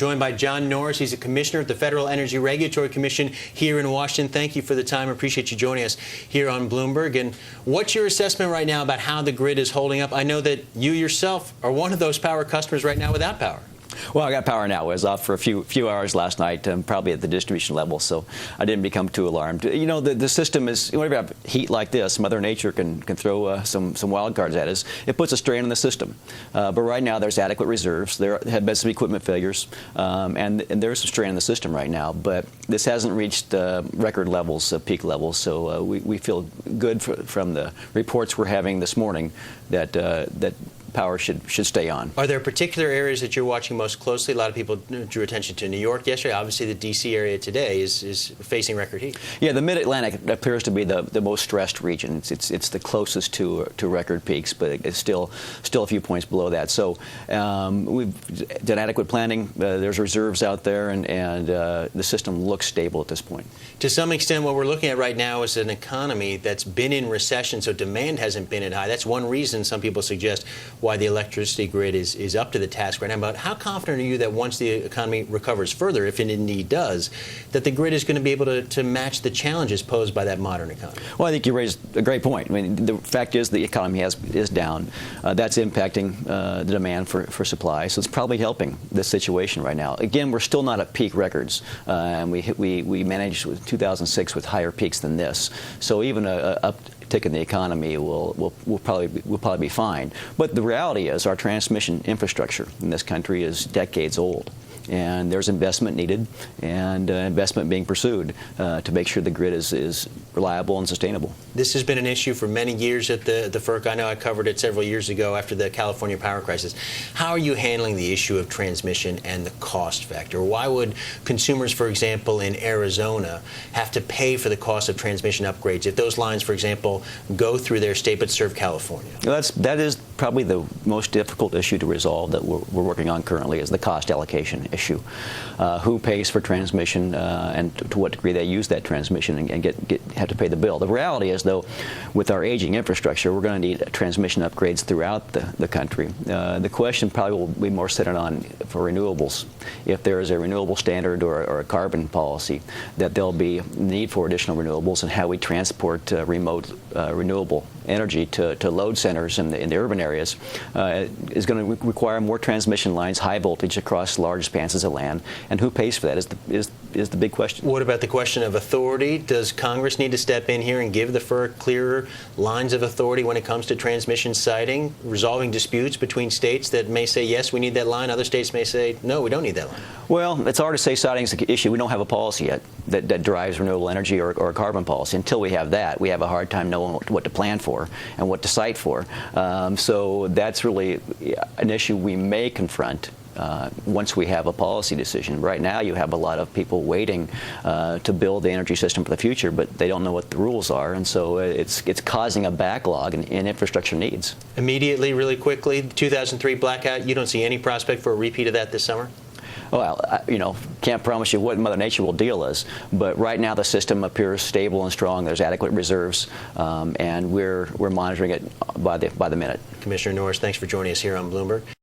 joined by John Norris. He's a commissioner at the Federal Energy Regulatory Commission here in Washington. Thank you for the time. I appreciate you joining us here on Bloomberg. And what's your assessment right now about how the grid is holding up? I know that you yourself are one of those power customers right now without power. Well, I got power now. I was off for a few hours last night, probably at the distribution level, so I didn't become too alarmed. You know, the system is, whenever you have heat like this, Mother Nature can throw some wild cards at us. It puts a strain on the system. But right now, there's adequate reserves. There have been some equipment failures, and there's some strain on the system right now. But this hasn't reached record levels, peak levels, so we feel good from the reports we're having this morning that power should stay on. Are there particular areas that you're watching most closely? A lot of people drew attention to New York yesterday. Obviously, the D.C. area today is facing record heat. Yeah, the Mid-Atlantic appears to be the most stressed region. It's the closest to record peaks, but it's still a few points below that. So we've done adequate planning. There's reserves out there, and the system looks stable at this point. To some extent, what we're looking at right now is an economy that's been in recession, so demand hasn't been as high. That's one reason some people suggest why the electricity grid is up to the task right now. But how confident are you that once the economy recovers further, if it indeed does, that the grid is going to be able to match the challenges posed by that modern economy? Well, I think you raised a great point. I mean, the fact is the economy is down. That's impacting the demand for supply, so it's probably helping this situation right now. Again, we're still not at peak records, and we managed with 2006 with higher peaks than this. So even a uptick in the economy will probably be fine. But the reality is our transmission infrastructure in this country is decades old. And there's investment needed and investment being pursued to make sure the grid is reliable and sustainable. This has been an issue for many years at the FERC. I know I covered it several years ago after the California power crisis. How are you handling the issue of transmission and the cost factor? Why would consumers, for example, in Arizona have to pay for the cost of transmission upgrades if those lines, for example, go through their state but serve California? Well, that is probably the most difficult issue to resolve that we're working on currently, is the cost allocation issue. Who pays for transmission and to what degree they use that transmission and have to pay the bill. The reality is, though, with our aging infrastructure, we're going to need transmission upgrades throughout the country. The question probably will be more centered on for renewables. If there is a renewable standard or a carbon policy, that there'll be need for additional renewables, and how we transport remote renewable energy to load centers in the urban areas is going to require more transmission lines, high voltage across large expanses of land, and who pays for that is the big question. What about the question of authority? Does Congress need to step in here and give the FERC clearer lines of authority when it comes to transmission siting, resolving disputes between states that may say, yes, we need that line, other states may say, no, we don't need that line? Well, it's hard to say siting is the issue. We don't have a policy yet that drives renewable energy or a carbon policy. Until we have that, we have a hard time knowing what to plan for and what to site for. So that's really an issue we may confront once we have a policy decision. Right now, you have a lot of people waiting to build the energy system for the future, but they don't know what the rules are, and so it's causing a backlog in infrastructure needs. Immediately, really quickly, 2003 blackout, you don't see any prospect for a repeat of that this summer? Well, can't promise you what Mother Nature will deal us, but right now the system appears stable and strong. There's adequate reserves, and we're monitoring it by the minute. Commissioner Norris, thanks for joining us here on Bloomberg.